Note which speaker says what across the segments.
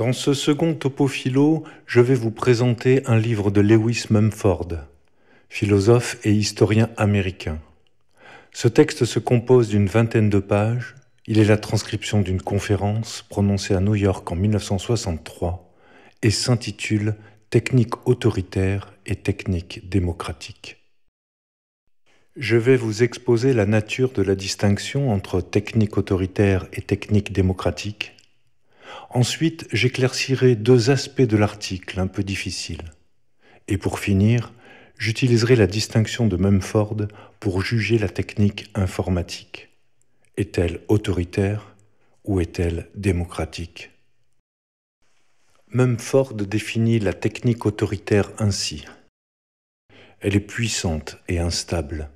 Speaker 1: Dans ce second topo philo, je vais vous présenter un livre de Lewis Mumford, philosophe et historien américain. Ce texte se compose d'une vingtaine de pages. Il est la transcription d'une conférence prononcée à New York en 1963 et s'intitule « Technique autoritaire et technique démocratique ». Je vais vous exposer la nature de la distinction entre technique autoritaire et technique démocratique. Ensuite, j'éclaircirai deux aspects de l'article un peu difficiles. Et pour finir, j'utiliserai la distinction de Mumford pour juger la technique informatique. Est-elle autoritaire ou est-elle démocratique? Mumford définit la technique autoritaire ainsi. Elle est puissante et instable.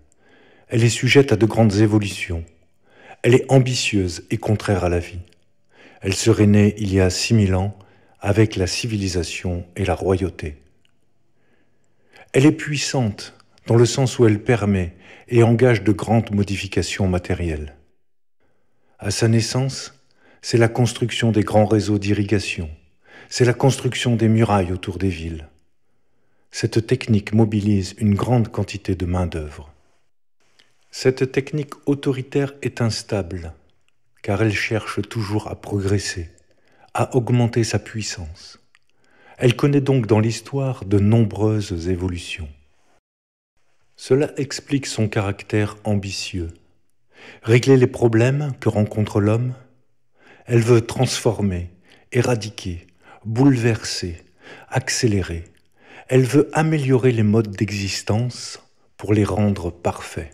Speaker 1: Elle est sujette à de grandes évolutions. Elle est ambitieuse et contraire à la vie. Elle serait née il y a 6000 ans avec la civilisation et la royauté. Elle est puissante dans le sens où elle permet et engage de grandes modifications matérielles. À sa naissance, c'est la construction des grands réseaux d'irrigation, c'est la construction des murailles autour des villes. Cette technique mobilise une grande quantité de main-d'œuvre. Cette technique autoritaire est instable, car elle cherche toujours à progresser, à augmenter sa puissance. Elle connaît donc dans l'histoire de nombreuses évolutions. Cela explique son caractère ambitieux. Régler les problèmes que rencontre l'homme, elle veut transformer, éradiquer, bouleverser, accélérer. Elle veut améliorer les modes d'existence pour les rendre parfaits.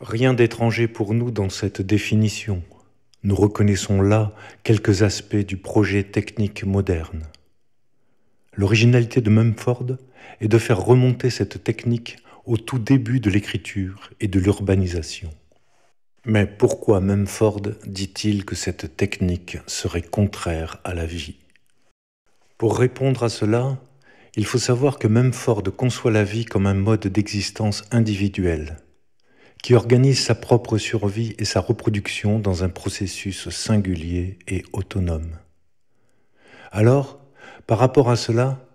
Speaker 1: Rien d'étranger pour nous dans cette définition. Nous reconnaissons là quelques aspects du projet technique moderne. L'originalité de Mumford est de faire remonter cette technique au tout début de l'écriture et de l'urbanisation. Mais pourquoi Mumford dit-il que cette technique serait contraire à la vie? Pour répondre à cela, il faut savoir que Mumford conçoit la vie comme un mode d'existence individuel, qui organise sa propre survie et sa reproduction dans un processus singulier et autonome. Alors, par rapport à cela,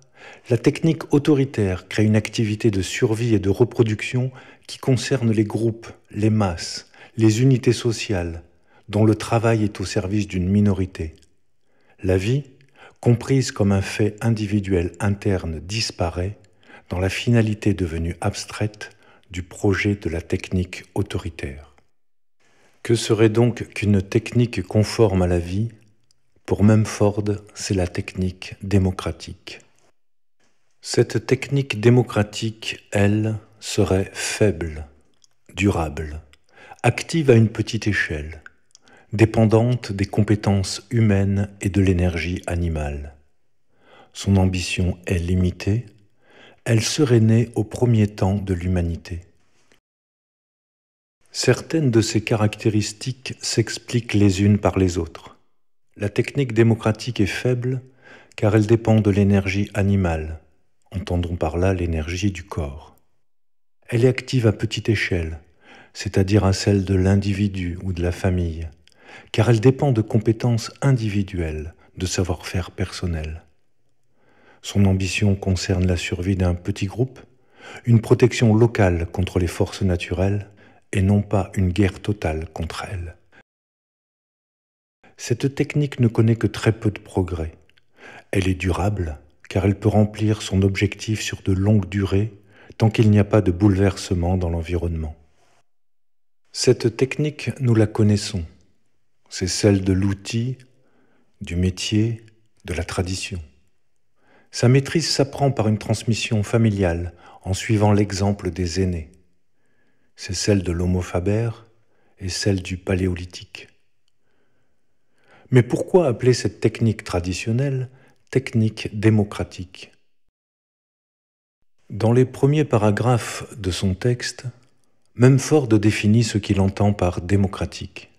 Speaker 1: la technique autoritaire crée une activité de survie et de reproduction qui concerne les groupes, les masses, les unités sociales, dont le travail est au service d'une minorité. La vie, comprise comme un fait individuel interne, disparaît dans la finalité devenue abstraite du projet de la technique autoritaire. Que serait donc qu'une technique conforme à la vie? Pour Mumford, c'est la technique démocratique. Cette technique démocratique, elle, serait faible, durable, active à une petite échelle, dépendante des compétences humaines et de l'énergie animale. Son ambition est limitée. Elle serait née au premier temps de l'humanité. Certaines de ces caractéristiques s'expliquent les unes par les autres. La technique démocratique est faible car elle dépend de l'énergie animale, entendons par là l'énergie du corps. Elle est active à petite échelle, c'est-à-dire à celle de l'individu ou de la famille, car elle dépend de compétences individuelles, de savoir-faire personnel. Son ambition concerne la survie d'un petit groupe, une protection locale contre les forces naturelles et non pas une guerre totale contre elles. Cette technique ne connaît que très peu de progrès. Elle est durable car elle peut remplir son objectif sur de longues durées tant qu'il n'y a pas de bouleversement dans l'environnement. Cette technique, nous la connaissons. C'est celle de l'outil, du métier, de la tradition. Sa maîtrise s'apprend par une transmission familiale en suivant l'exemple des aînés. C'est celle de l'Homo faber et celle du Paléolithique. Mais pourquoi appeler cette technique traditionnelle technique démocratique? Dans les premiers paragraphes de son texte, Mumford définit ce qu'il entend par démocratique.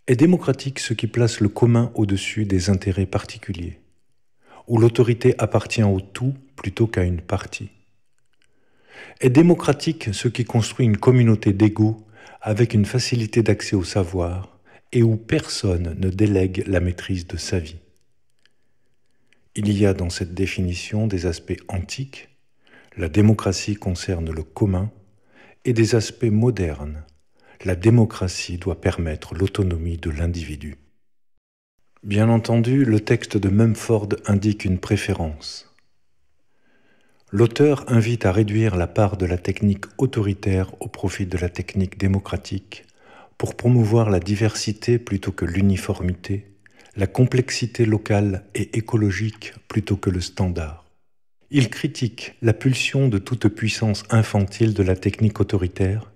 Speaker 1: Est démocratique ce qui place le commun au-dessus des intérêts particuliers, où l'autorité appartient au tout plutôt qu'à une partie. Est démocratique ce qui construit une communauté d'égaux avec une facilité d'accès au savoir et où personne ne délègue la maîtrise de sa vie. Il y a dans cette définition des aspects antiques, la démocratie concerne le commun, et des aspects modernes, la démocratie doit permettre l'autonomie de l'individu. Bien entendu, le texte de Mumford indique une préférence. L'auteur invite à réduire la part de la technique autoritaire au profit de la technique démocratique pour promouvoir la diversité plutôt que l'uniformité, la complexité locale et écologique plutôt que le standard. Il critique la pulsion de toute puissance infantile de la technique autoritaire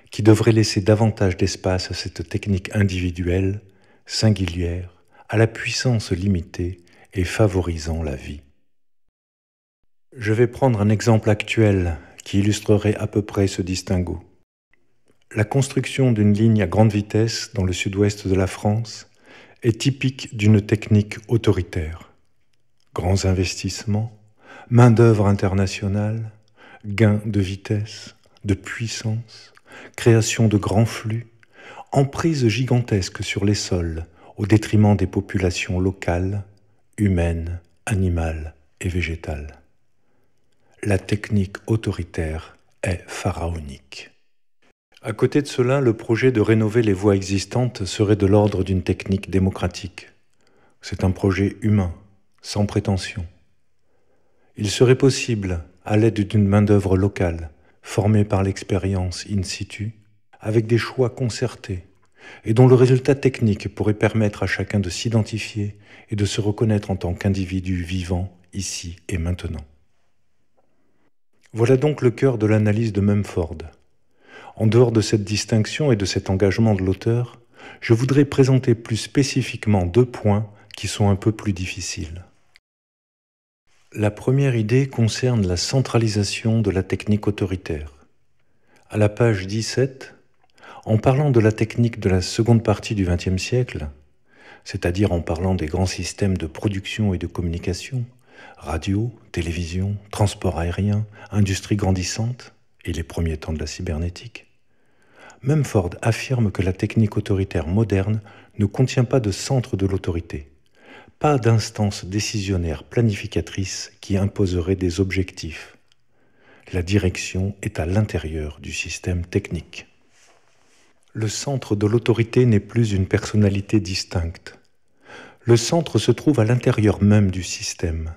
Speaker 1: qui devrait laisser davantage d'espace à cette technique individuelle, singulière, à la puissance limitée et favorisant la vie. Je vais prendre un exemple actuel qui illustrerait à peu près ce distinguo. La construction d'une ligne à grande vitesse dans le sud-ouest de la France est typique d'une technique autoritaire. Grands investissements, main-d'œuvre internationale, gains de vitesse, de puissance, création de grands flux, emprise gigantesque sur les sols au détriment des populations locales, humaines, animales et végétales. La technique autoritaire est pharaonique. À côté de cela, le projet de rénover les voies existantes serait de l'ordre d'une technique démocratique. C'est un projet humain, sans prétention. Il serait possible, à l'aide d'une main-d'œuvre locale, formée par l'expérience in situ, avec des choix concertés, et dont le résultat technique pourrait permettre à chacun de s'identifier et de se reconnaître en tant qu'individu vivant ici et maintenant. Voilà donc le cœur de l'analyse de Mumford. En dehors de cette distinction et de cet engagement de l'auteur, je voudrais présenter plus spécifiquement 2 points qui sont un peu plus difficiles. La première idée concerne la centralisation de la technique autoritaire. À la page 17, en parlant de la technique de la seconde partie du XXe siècle, c'est-à-dire en parlant des grands systèmes de production et de communication, radio, télévision, transport aérien, industrie grandissante et les premiers temps de la cybernétique, Mumford affirme que la technique autoritaire moderne ne contient pas de centre de l'autorité, pas d'instance décisionnaire planificatrice qui imposerait des objectifs. La direction est à l'intérieur du système technique. Le centre de l'autorité n'est plus une personnalité distincte. Le centre se trouve à l'intérieur même du système.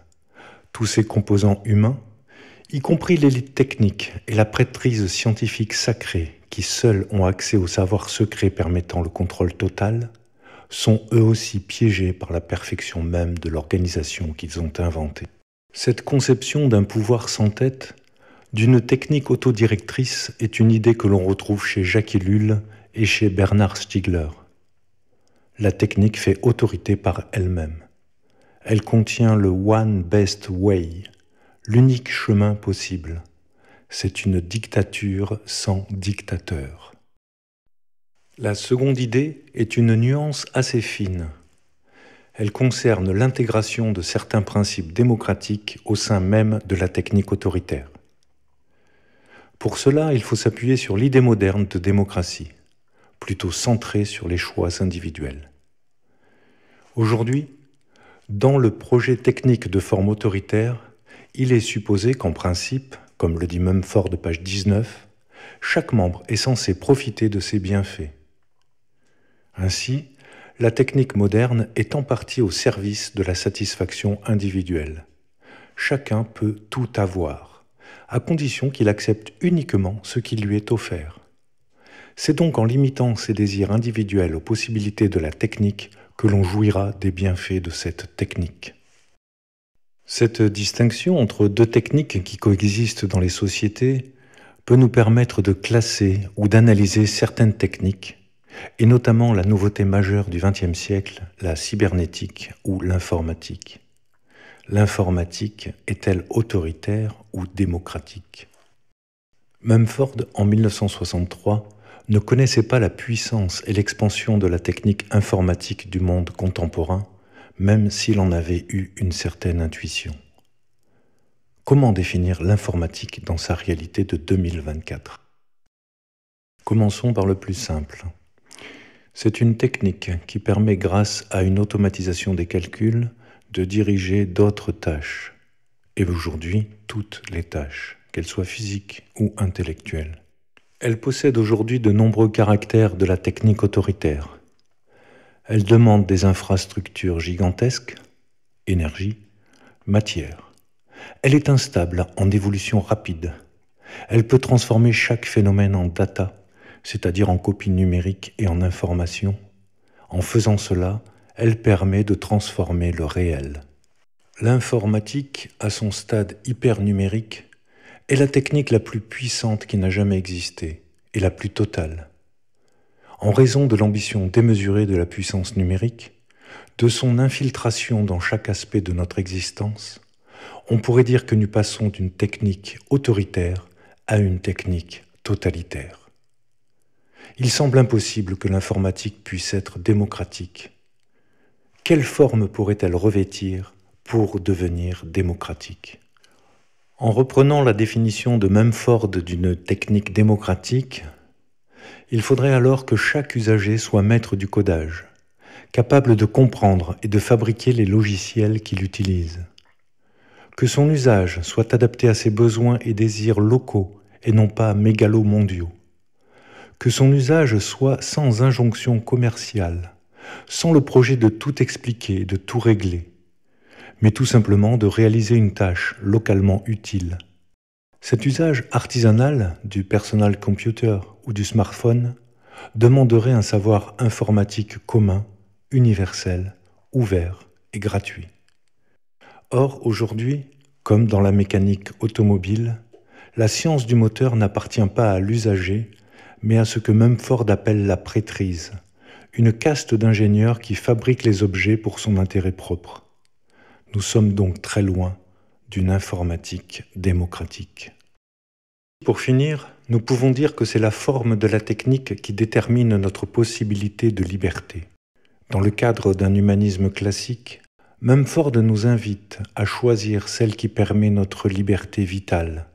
Speaker 1: Tous ses composants humains, y compris l'élite technique et la prêtrise scientifique sacrée qui seuls ont accès au savoir secret permettant le contrôle total, sont eux aussi piégés par la perfection même de l'organisation qu'ils ont inventée. Cette conception d'un pouvoir sans tête, d'une technique autodirectrice est une idée que l'on retrouve chez Jacques Ellul et chez Bernard Stiegler. La technique fait autorité par elle-même. Elle contient le one best way, l'unique chemin possible. C'est une dictature sans dictateur. La seconde idée est une nuance assez fine. Elle concerne l'intégration de certains principes démocratiques au sein même de la technique autoritaire. Pour cela, il faut s'appuyer sur l'idée moderne de démocratie, plutôt centrée sur les choix individuels. Aujourd'hui, dans le projet technique de forme autoritaire, il est supposé qu'en principe, comme le dit Mumford, page 19, chaque membre est censé profiter de ses bienfaits. Ainsi, la technique moderne est en partie au service de la satisfaction individuelle. Chacun peut tout avoir, à condition qu'il accepte uniquement ce qui lui est offert. C'est donc en limitant ses désirs individuels aux possibilités de la technique que l'on jouira des bienfaits de cette technique. Cette distinction entre 2 techniques qui coexistent dans les sociétés peut nous permettre de classer ou d'analyser certaines techniques, et notamment la nouveauté majeure du XXe siècle, la cybernétique ou l'informatique. L'informatique est-elle autoritaire ou démocratique ? Mumford, en 1963, ne connaissait pas la puissance et l'expansion de la technique informatique du monde contemporain, même s'il en avait eu une certaine intuition. Comment définir l'informatique dans sa réalité de 2024 ? Commençons par le plus simple. C'est une technique qui permet, grâce à une automatisation des calculs, de diriger d'autres tâches, et aujourd'hui toutes les tâches, qu'elles soient physiques ou intellectuelles. Elle possède aujourd'hui de nombreux caractères de la technique autoritaire. Elle demande des infrastructures gigantesques, énergie, matière. Elle est instable, en évolution rapide. Elle peut transformer chaque phénomène en data, c'est-à-dire en copie numérique et en information. En faisant cela, elle permet de transformer le réel. L'informatique, à son stade hypernumérique, est la technique la plus puissante qui n'a jamais existé et la plus totale. En raison de l'ambition démesurée de la puissance numérique, de son infiltration dans chaque aspect de notre existence, on pourrait dire que nous passons d'une technique autoritaire à une technique totalitaire. Il semble impossible que l'informatique puisse être démocratique. Quelle forme pourrait-elle revêtir pour devenir démocratique ? En reprenant la définition de Mumford d'une technique démocratique, il faudrait alors que chaque usager soit maître du codage, capable de comprendre et de fabriquer les logiciels qu'il utilise. Que son usage soit adapté à ses besoins et désirs locaux et non pas mégalo-mondiaux. Que son usage soit sans injonction commerciale, sans le projet de tout expliquer et de tout régler, mais tout simplement de réaliser une tâche localement utile. Cet usage artisanal du personal computer ou du smartphone demanderait un savoir informatique commun, universel, ouvert et gratuit. Or, aujourd'hui, comme dans la mécanique automobile, la science du moteur n'appartient pas à l'usager, mais à ce que Mumford appelle la prêtrise, une caste d'ingénieurs qui fabriquent les objets pour son intérêt propre. Nous sommes donc très loin d'une informatique démocratique. Pour finir, nous pouvons dire que c'est la forme de la technique qui détermine notre possibilité de liberté. Dans le cadre d'un humanisme classique, Mumford nous invite à choisir celle qui permet notre liberté vitale.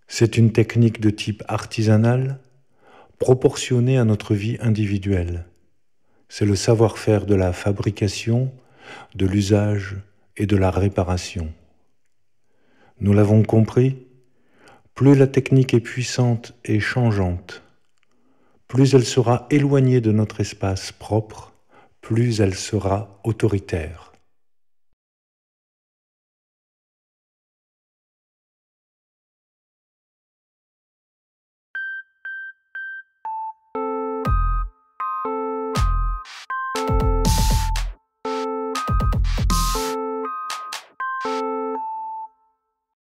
Speaker 1: C'est une technique de type artisanal, proportionnée à notre vie individuelle. C'est le savoir-faire de la fabrication, de l'usage et de la réparation. Nous l'avons compris, plus la technique est puissante et changeante, plus elle sera éloignée de notre espace propre, plus elle sera autoritaire.